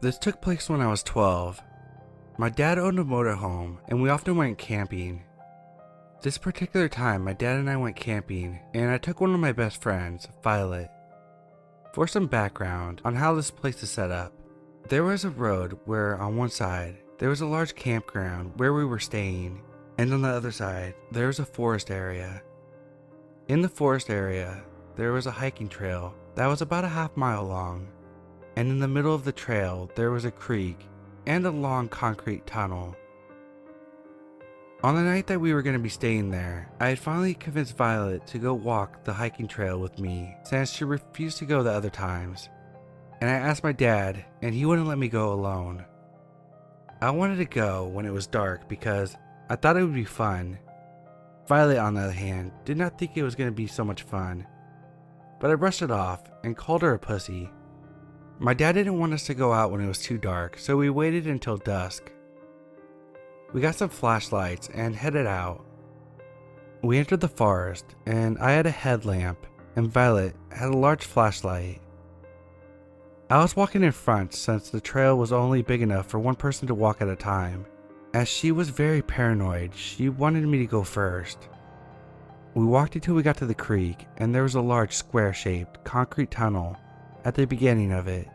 This took place when I was 12. My dad owned a motorhome and we often went camping. This particular time, my dad and I went camping and I took one of my best friends, Violet. For some background on how this place is set up, there was a road where on one side there was a large campground where we were staying, and on the other side there was a forest area. In the forest area, there was a hiking trail that was about a half-mile long, and in the middle of the trail there was a creek and a long concrete tunnel. On the night that we were going to be staying there, I had finally convinced Violet to go walk the hiking trail with me since she refused to go the other times, and I asked my dad and he wouldn't let me go alone. I wanted to go when it was dark because I thought it would be fun. Violet, on the other hand, did not think it was going to be so much fun, but I brushed it off and called her a pussy. My dad didn't want us to go out when it was too dark, so we waited until dusk. We got some flashlights and headed out. We entered the forest and I had a headlamp and Violet had a large flashlight. I was walking in front since the trail was only big enough for one person to walk at a time. As she was very paranoid, she wanted me to go first. We walked until we got to the creek and there was a large square-shaped concrete tunnel at the beginning of it.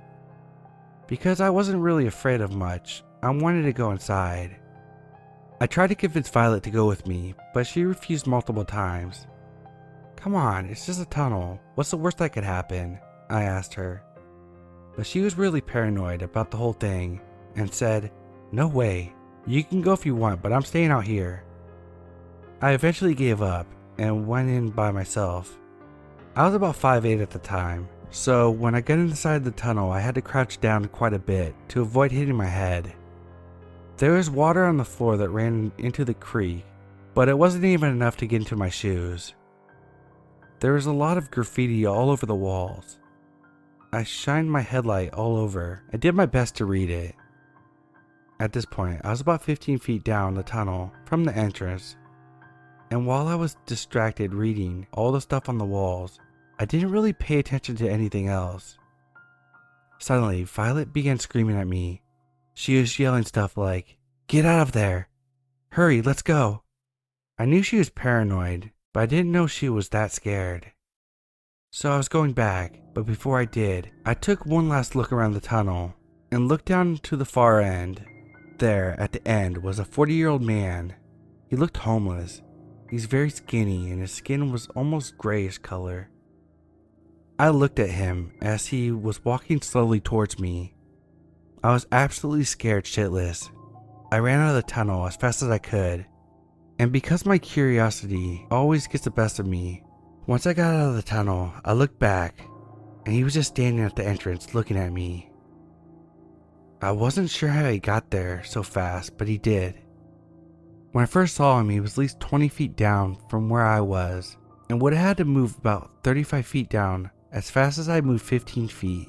Because I wasn't really afraid of much, I wanted to go inside. I tried to convince Violet to go with me, but she refused multiple times. "Come on, it's just a tunnel. What's the worst that could happen?" I asked her. But she was really paranoid about the whole thing and said, "No way. You can go if you want, but I'm staying out here." I eventually gave up and went in by myself. I was about 5'8" at the time, so when I got inside the tunnel I had to crouch down quite a bit to avoid hitting my head. There was water on the floor that ran into the creek, but it wasn't even enough to get into my shoes. There was a lot of graffiti all over the walls. I shined my headlight all over and did my best to read it. At this point, I was about 15 feet down the tunnel from the entrance, and while I was distracted reading all the stuff on the walls, I didn't really pay attention to anything else. Suddenly, Violet began screaming at me. She was yelling stuff like, "Get out of there! Hurry, let's go!" I knew she was paranoid, but I didn't know she was that scared. So I was going back, but before I did, I took one last look around the tunnel and looked down to the far end. There, at the end, was a 40-year-old man. He looked homeless. He's very skinny and his skin was almost grayish color. I looked at him as he was walking slowly towards me. I was absolutely scared shitless. I ran out of the tunnel as fast as I could, and because my curiosity always gets the best of me, once I got out of the tunnel, I looked back, and he was just standing at the entrance looking at me. I wasn't sure how he got there so fast, but he did. When I first saw him, he was at least 20 feet down from where I was, and would have had to move about 35 feet down as fast as I moved 15 feet,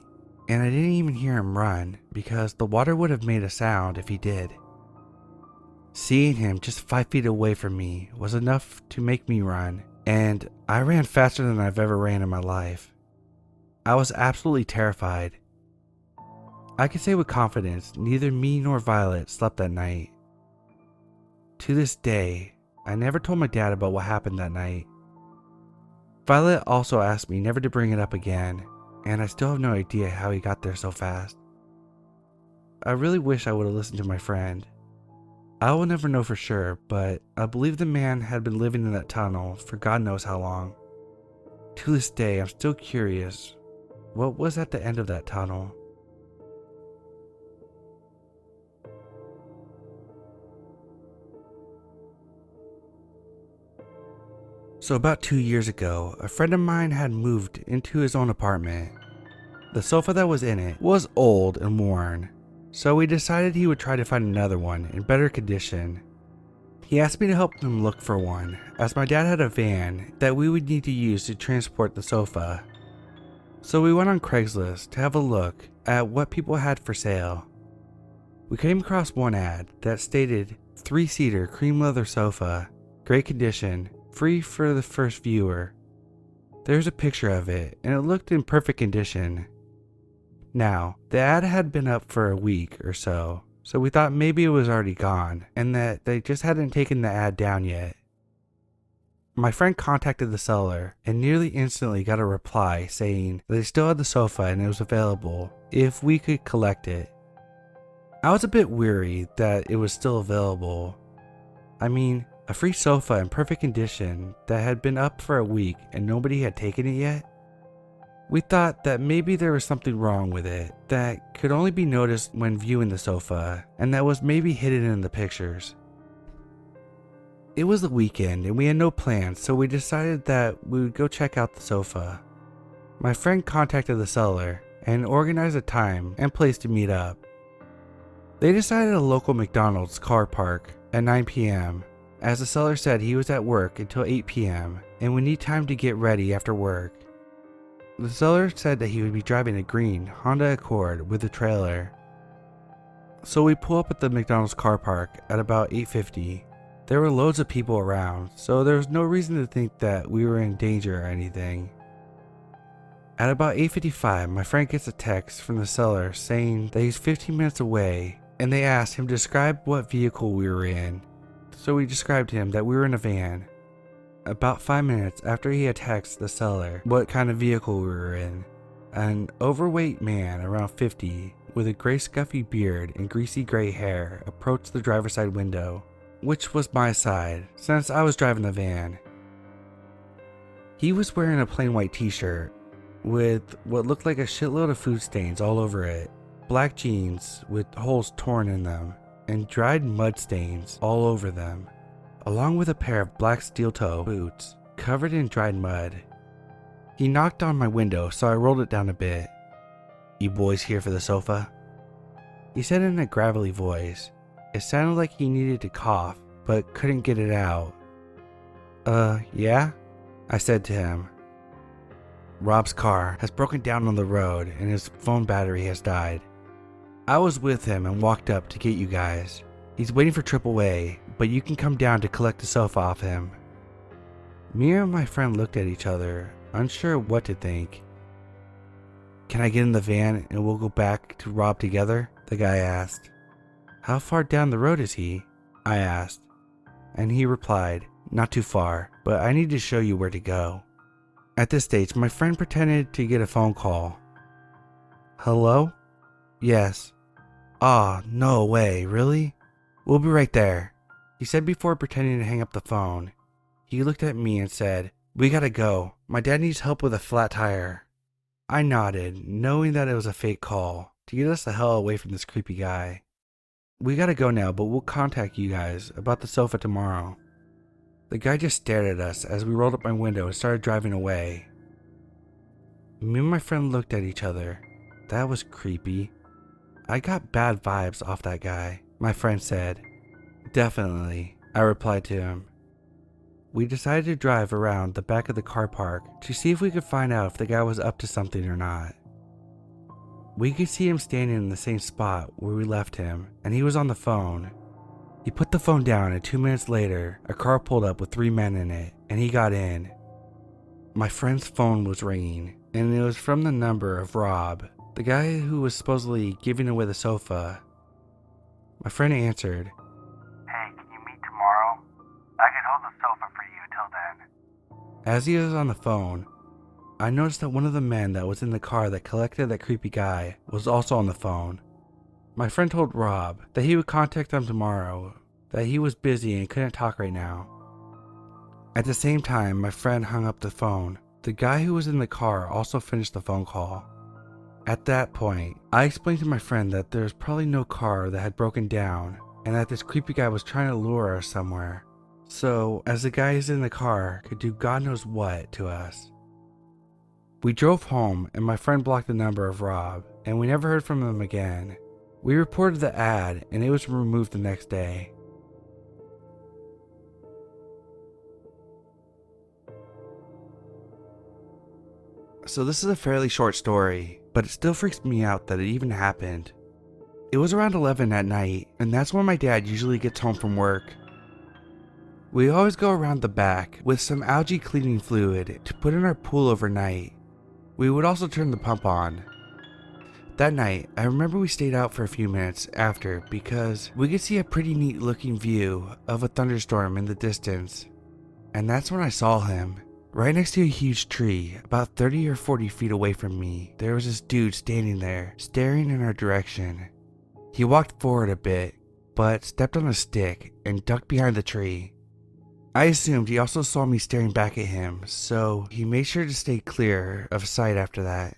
and I didn't even hear him run because the water would have made a sound if he did. Seeing him just 5 feet away from me was enough to make me run, and I ran faster than I've ever ran in my life. I was absolutely terrified. I can say with confidence neither me nor Violet slept that night. To this day, I never told my dad about what happened that night. Violet also asked me never to bring it up again, and I still have no idea how he got there so fast. I really wish I would have listened to my friend. I will never know for sure, but I believe the man had been living in that tunnel for God knows how long. To this day, I'm still curious, what was at the end of that tunnel? So about 2 years ago, a friend of mine had moved into his own apartment. The sofa that was in it was old and worn, so we decided he would try to find another one in better condition. He asked me to help him look for one, as my dad had a van that we would need to use to transport the sofa. So we went on Craigslist to have a look at what people had for sale. We came across one ad that stated 3-seater cream leather sofa, great condition, free for the first viewer. There's a picture of it and it looked in perfect condition. Now, the ad had been up for a week or so we thought maybe it was already gone and that they just hadn't taken the ad down yet. My friend contacted the seller and nearly instantly got a reply saying that they still had the sofa and it was available if we could collect it. I was a bit weary that it was still available. I mean, a free sofa in perfect condition that had been up for a week and nobody had taken it yet? We thought that maybe there was something wrong with it that could only be noticed when viewing the sofa and that was maybe hidden in the pictures. It was the weekend and we had no plans, so we decided that we would go check out the sofa. My friend contacted the seller and organized a time and place to meet up. They decided a local McDonald's car park at 9 p.m. as the seller said he was at work until 8 p.m. and would need time to get ready after work. The seller said that he would be driving a green Honda Accord with a trailer. So we pull up at the McDonald's car park at about 8:50. There were loads of people around, so there was no reason to think that we were in danger or anything. At about 8:55, my friend gets a text from the seller saying that he's 15 minutes away, and they asked him to describe what vehicle we were in. So we described to him that we were in a van. About 5 minutes after he had texted the seller what kind of vehicle we were in, an overweight man around 50 with a gray scuffy beard and greasy gray hair approached the driver's side window, which was my side since I was driving the van. He was wearing a plain white t-shirt with what looked like a shitload of food stains all over it, black jeans with holes torn in them, and dried mud stains all over them, along with a pair of black steel-toe boots covered in dried mud. He knocked on my window, so I rolled it down a bit. "You boys here for the sofa?" He said in a gravelly voice. It sounded like he needed to cough, but couldn't get it out. Yeah? I said to him. "Rob's car has broken down on the road and his phone battery has died. I was with him and walked up to get you guys. He's waiting for AAA, but you can come down to collect the sofa off him." Me and my friend looked at each other, unsure what to think. "Can I get in the van and we'll go back to Rob together?" the guy asked. "How far down the road is he?" I asked. And he replied, "Not too far, but I need to show you where to go." At this stage, my friend pretended to get a phone call. "Hello?" "Yes." "Aw, no way, really? We'll be right there," he said before pretending to hang up the phone. He looked at me and said, "We gotta go. My dad needs help with a flat tire." I nodded, knowing that it was a fake call to get us the hell away from this creepy guy. "We gotta go now, but we'll contact you guys about the sofa tomorrow." The guy just stared at us as we rolled up my window and started driving away. Me and my friend looked at each other. That was creepy. I got bad vibes off that guy, my friend said. "Definitely," I replied to him. We decided to drive around the back of the car park to see if we could find out if the guy was up to something or not. We could see him standing in the same spot where we left him, and he was on the phone. He put the phone down, and 2 minutes later, a car pulled up with 3 men in it, and he got in. My friend's phone was ringing, and it was from the number of Rob, the guy who was supposedly giving away the sofa. My friend answered, "Hey, can you meet tomorrow? I can hold the sofa for you till then." As he was on the phone, I noticed that one of the men that was in the car that collected that creepy guy was also on the phone. My friend told Rob that he would contact them tomorrow, that he was busy and couldn't talk right now. At the same time, my friend hung up the phone. The guy who was in the car also finished the phone call. At that point, I explained to my friend that there was probably no car that had broken down and that this creepy guy was trying to lure us somewhere. So, as the guys in the car could do God knows what to us. We drove home and my friend blocked the number of Rob, and we never heard from him again. We reported the ad and it was removed the next day. So this is a fairly short story, but it still freaks me out that it even happened. It was around 11 at night, and that's when my dad usually gets home from work. We always go around the back with some algae cleaning fluid to put in our pool overnight. We would also turn the pump on. That night, I remember we stayed out for a few minutes after because we could see a pretty neat looking view of a thunderstorm in the distance. And that's when I saw him. Right next to a huge tree, about 30 or 40 feet away from me, there was this dude standing there, staring in our direction. He walked forward a bit, but stepped on a stick and ducked behind the tree. I assumed he also saw me staring back at him, so he made sure to stay clear of sight after that.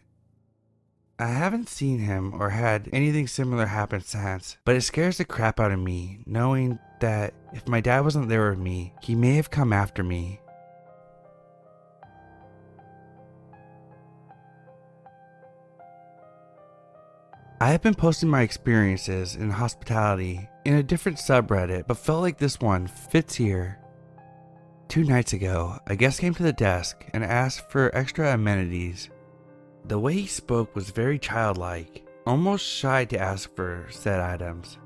I haven't seen him or had anything similar happen since, but it scares the crap out of me knowing that if my dad wasn't there with me, he may have come after me. I have been posting my experiences in hospitality in a different subreddit, but felt like this one fits here. 2 nights ago, a guest came to the desk and asked for extra amenities. The way he spoke was very childlike, almost shy to ask for said items.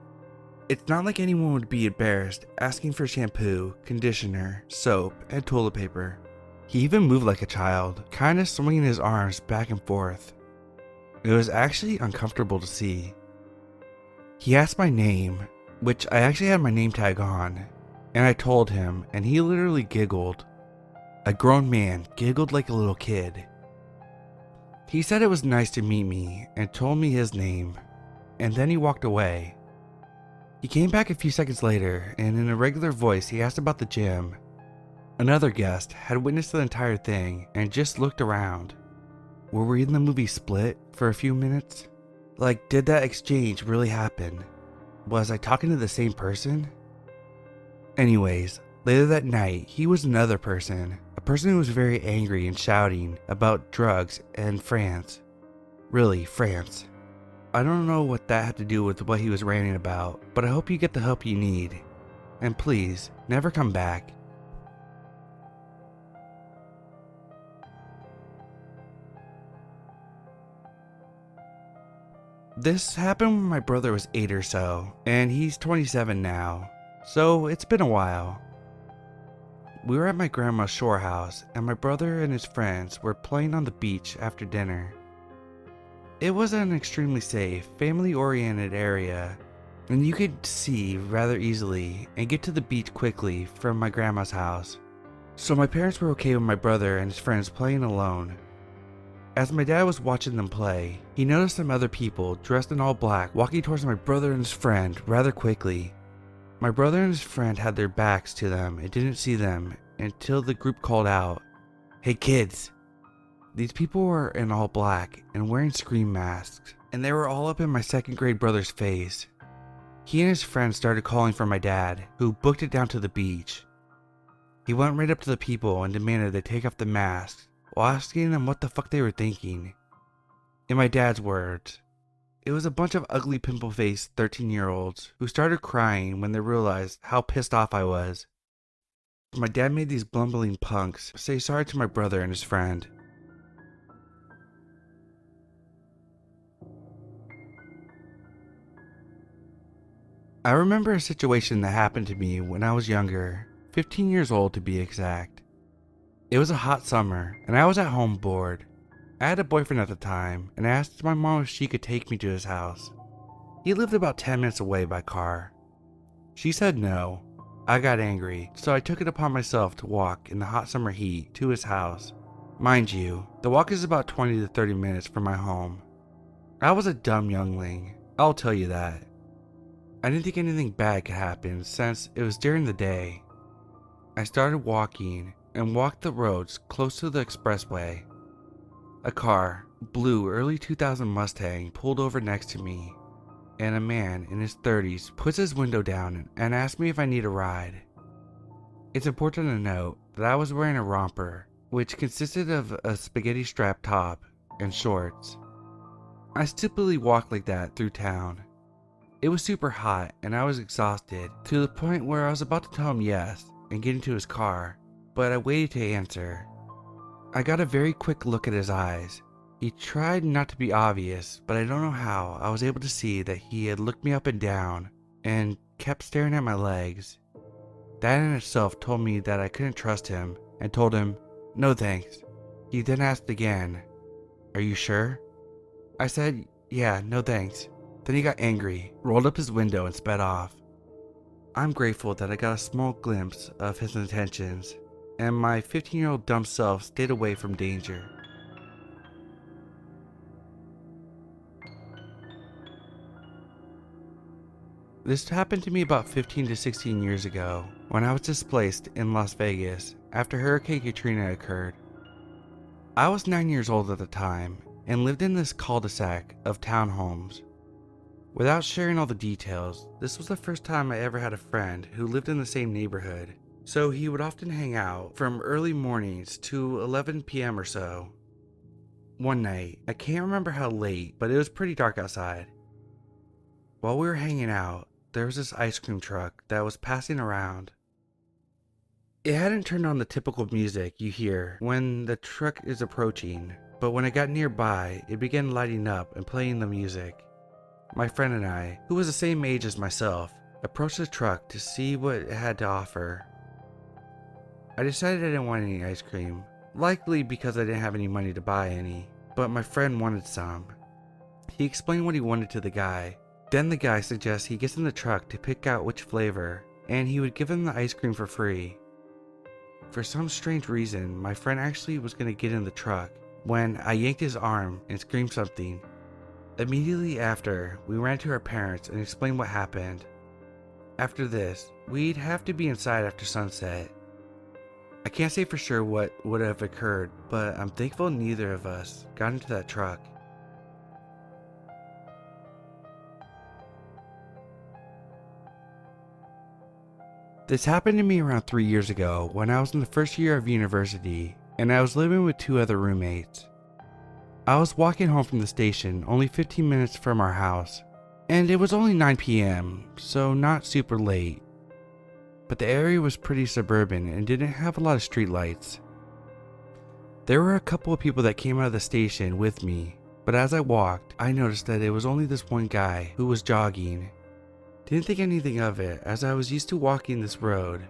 It's not like anyone would be embarrassed asking for shampoo, conditioner, soap, and toilet paper. He even moved like a child, kinda swinging his arms back and forth. It was actually uncomfortable to see. He asked my name, which I actually had my name tag on, and I told him, and he literally giggled. A grown man giggled like a little kid. He said it was nice to meet me and told me his name, and then he walked away. He came back a few seconds later, and in a regular voice he asked about the gym. Another guest had witnessed the entire thing and just looked around. Were we in the movie Split for a few minutes? Like, did that exchange really happen? Was I talking to the same person? Anyways, later that night, he was another person. A person who was very angry and shouting about drugs and France. Really, France. I don't know what that had to do with what he was ranting about, but I hope you get the help you need. And please, never come back. This happened when my brother was 8 or so, and he's 27 now, so it's been a while. We were at my grandma's shore house, and my brother and his friends were playing on the beach after dinner. It was an extremely safe, family-oriented area, and you could see rather easily and get to the beach quickly from my grandma's house. So my parents were okay with my brother and his friends playing alone. As my dad was watching them play, he noticed some other people dressed in all black walking towards my brother and his friend rather quickly. My brother and his friend had their backs to them and didn't see them until the group called out, "Hey kids!" These people were in all black and wearing scream masks, and they were all up in my 2nd grade brother's face. He and his friend started calling for my dad, who booked it down to the beach. He went right up to the people and demanded they take off the masks, while asking them what the fuck they were thinking. In my dad's words, it was a bunch of ugly pimple-faced 13-year-olds who started crying when they realized how pissed off I was. My dad made these blumbling punks say sorry to my brother and his friend. I remember a situation that happened to me when I was younger, 15 years old to be exact. It was a hot summer, and I was at home bored. I had a boyfriend at the time, and I asked my mom if she could take me to his house. He lived about 10 minutes away by car. She said no. I got angry, so I took it upon myself to walk in the hot summer heat to his house. Mind you, the walk is about 20 to 30 minutes from my home. I was a dumb youngling, I'll tell you that. I didn't think anything bad could happen since it was during the day. I started walking and walked the roads close to the expressway. A car, blue early 2000 Mustang, pulled over next to me, and a man in his 30s puts his window down and asks me if I need a ride. It's important to note that I was wearing a romper, which consisted of a spaghetti strap top and shorts. I stupidly walked like that through town. It was super hot and I was exhausted to the point where I was about to tell him yes and get into his car, but I waited to answer. I got a very quick look at his eyes. He tried not to be obvious, but I don't know how I was able to see that he had looked me up and down and kept staring at my legs. That in itself told me that I couldn't trust him and told him, "No thanks." He then asked again, "Are you sure?" I said, "Yeah, no thanks." Then he got angry, rolled up his window, and sped off. I'm grateful that I got a small glimpse of his intentions, and my 15-year-old dumb self stayed away from danger. This happened to me about 15 to 16 years ago when I was displaced in Las Vegas after Hurricane Katrina occurred. I was 9 years old at the time and lived in this cul-de-sac of townhomes. Without sharing all the details, this was the first time I ever had a friend who lived in the same neighborhood, so he would often hang out from early mornings to 11 p.m. or so. One night, I can't remember how late, but it was pretty dark outside. While we were hanging out, there was this ice cream truck that was passing around. It hadn't turned on the typical music you hear when the truck is approaching, but when it got nearby, it began lighting up and playing the music. My friend and I, who was the same age as myself, approached the truck to see what it had to offer. I decided I didn't want any ice cream, likely because I didn't have any money to buy any, but my friend wanted some. He explained what he wanted to the guy. Then the guy suggests he gets in the truck to pick out which flavor, and he would give him the ice cream for free. For some strange reason, my friend actually was going to get in the truck when I yanked his arm and screamed something. Immediately after, we ran to our parents and explained what happened. After this, we'd have to be inside after sunset. I can't say for sure what would have occurred, but I'm thankful neither of us got into that truck. This happened to me around 3 years ago when I was in the first year of university and I was living with 2 other roommates. I was walking home from the station only 15 minutes from our house, and it was only 9 p.m., so not super late. But the area was pretty suburban and didn't have a lot of street lights. There were a couple of people that came out of the station with me, but as I walked, I noticed that it was only this one guy who was jogging. Didn't think anything of it as I was used to walking this road.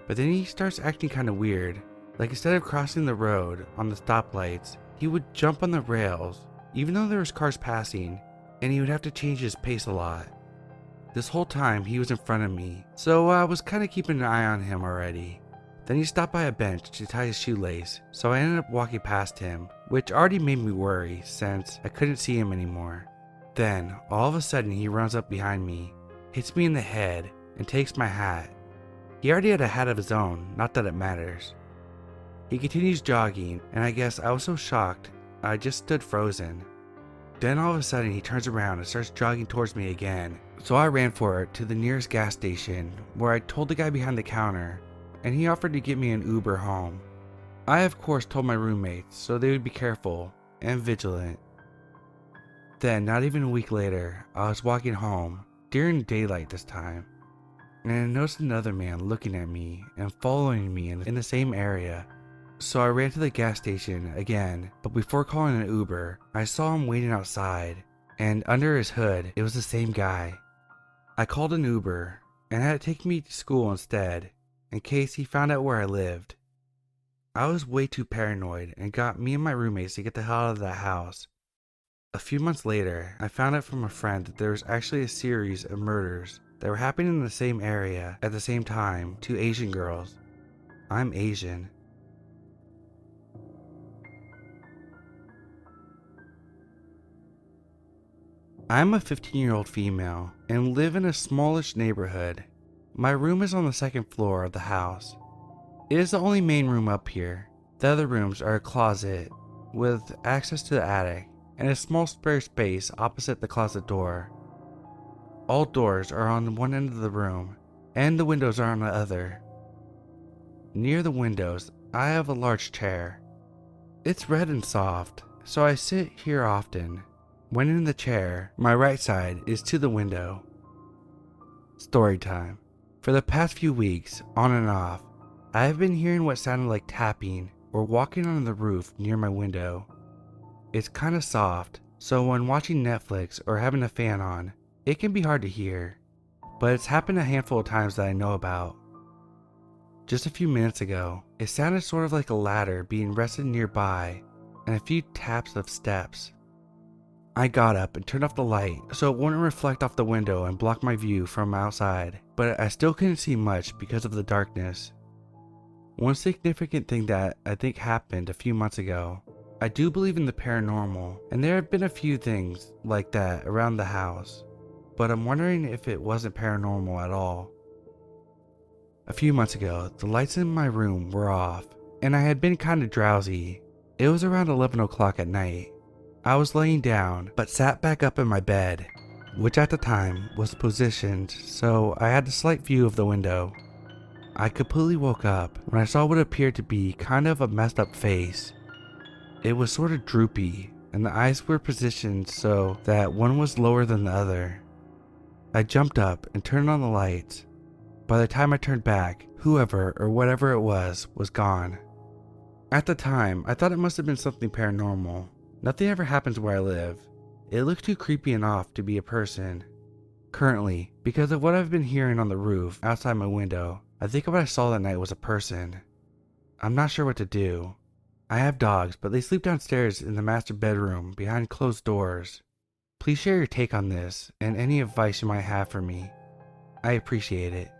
But then he starts acting kind of weird, like instead of crossing the road on the stoplights, he would jump on the rails, even though there was cars passing, and he would have to change his pace a lot. This whole time he was in front of me, so I was kind of keeping an eye on him already. Then he stopped by a bench to tie his shoelace, so I ended up walking past him, which already made me worry since I couldn't see him anymore. Then, all of a sudden he runs up behind me, hits me in the head, and takes my hat. He already had a hat of his own, not that it matters. He continues jogging, and I guess I was so shocked, I just stood frozen. Then all of a sudden he turns around and starts jogging towards me again, so I ran for it to the nearest gas station, where I told the guy behind the counter, and he offered to get me an Uber home. I of course told my roommates so they would be careful and vigilant. Then, not even a week later, I was walking home, during daylight this time, and I noticed another man looking at me and following me in the same area. So I ran to the gas station again, but before calling an Uber, I saw him waiting outside, and under his hood, it was the same guy. I called an Uber, and had it take me to school instead, in case he found out where I lived. I was way too paranoid and got me and my roommates to get the hell out of that house. A few months later, I found out from a friend that there was actually a series of murders that were happening in the same area at the same time to Asian girls. I'm Asian. I'm a 15-year-old female and live in a smallish neighborhood. My room is on the second floor of the house. It is the only main room up here. The other rooms are a closet with access to the attic and a small spare space opposite the closet door. All doors are on one end of the room, and the windows are on the other. Near the windows, I have a large chair. It's red and soft, so I sit here often. When in the chair, my right side is to the window. Story time. For the past few weeks, on and off, I have been hearing what sounded like tapping or walking on the roof near my window. It's kind of soft, so when watching Netflix or having a fan on, it can be hard to hear, but it's happened a handful of times that I know about. Just a few minutes ago, it sounded sort of like a ladder being rested nearby and a few taps of steps. I got up and turned off the light so it wouldn't reflect off the window and block my view from outside, but I still couldn't see much because of the darkness. One significant thing that I think happened a few months ago. I do believe in the paranormal, and there have been a few things like that around the house, but I'm wondering if it wasn't paranormal at all. A few months ago, the lights in my room were off, and I had been kind of drowsy. It was around 11 o'clock at night. I was laying down, but sat back up in my bed, which at the time was positioned so I had a slight view of the window. I completely woke up when I saw what appeared to be kind of a messed up face. It was sort of droopy, and the eyes were positioned so that one was lower than the other. I jumped up and turned on the lights. By the time I turned back, whoever or whatever it was gone. At the time, I thought it must have been something paranormal. Nothing ever happens where I live. It looked too creepy and off to be a person. Currently, because of what I've been hearing on the roof outside my window, I think what I saw that night was a person. I'm not sure what to do. I have dogs, but they sleep downstairs in the master bedroom behind closed doors. Please share your take on this and any advice you might have for me. I appreciate it.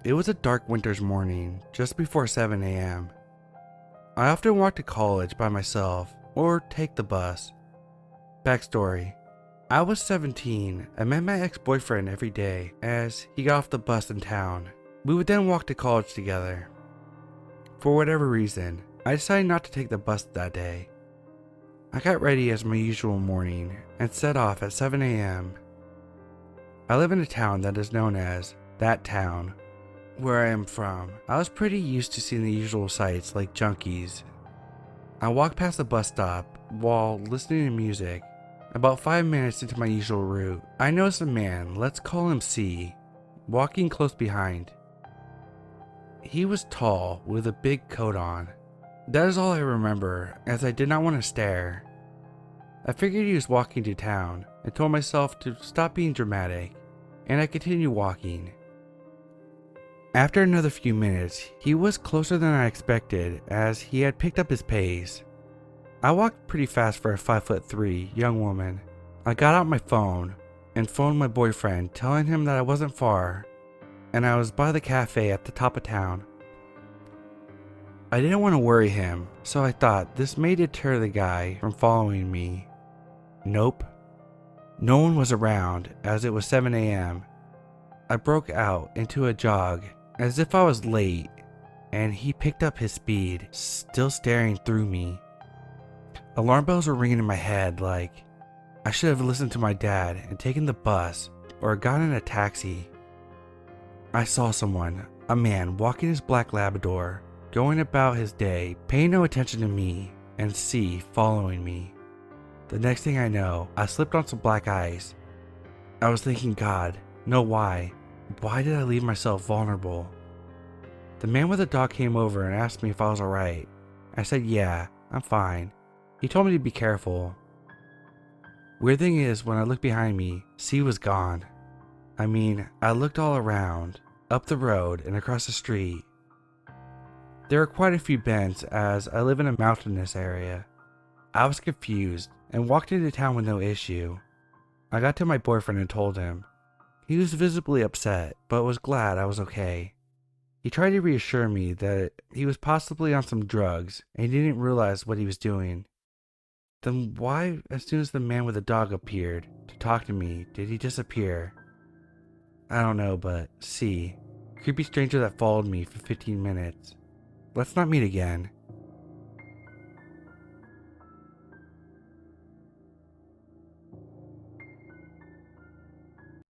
It was a dark winter's morning, just before 7 a.m. I often walk to college by myself or take the bus. Backstory. I was 17 and met my ex-boyfriend every day as he got off the bus in town. We would then walk to college together. For whatever reason, I decided not to take the bus that day. I got ready as my usual morning and set off at 7 a.m. I live in a town that is known as That Town. Where I am from, I was pretty used to seeing the usual sights like junkies. I walked past the bus stop while listening to music. About 5 minutes into my usual route, I noticed a man, let's call him C, walking close behind. He was tall with a big coat on. That is all I remember, as I did not want to stare. I figured he was walking to town and told myself to stop being dramatic, and I continued walking. After another few minutes, he was closer than I expected as he had picked up his pace. I walked pretty fast for a 5'3" young woman. I got out my phone and phoned my boyfriend, telling him that I wasn't far and I was by the cafe at the top of town. I didn't want to worry him, so I thought this may deter the guy from following me. Nope. No one was around as it was 7 a.m. I broke out into a jog as if I was late, and he picked up his speed, still staring through me. Alarm bells were ringing in my head like I should have listened to my dad and taken the bus or gotten a taxi. I saw someone, a man walking his black Labrador, going about his day, paying no attention to me, and C following me. The next thing I know, I slipped on some black ice. I was thinking, God, no, why? Why did I leave myself vulnerable? The man with the dog came over and asked me if I was alright. I said, yeah, I'm fine. He told me to be careful. Weird thing is, when I looked behind me, C was gone. I mean, I looked all around, up the road and across the street. There are quite a few bends as I live in a mountainous area. I was confused and walked into town with no issue. I got to my boyfriend and told him. He was visibly upset, but was glad I was okay. He tried to reassure me that he was possibly on some drugs and he didn't realize what he was doing. Then why, as soon as the man with the dog appeared to talk to me, did he disappear? I don't know, but C, creepy stranger that followed me for 15 minutes. Let's not meet again.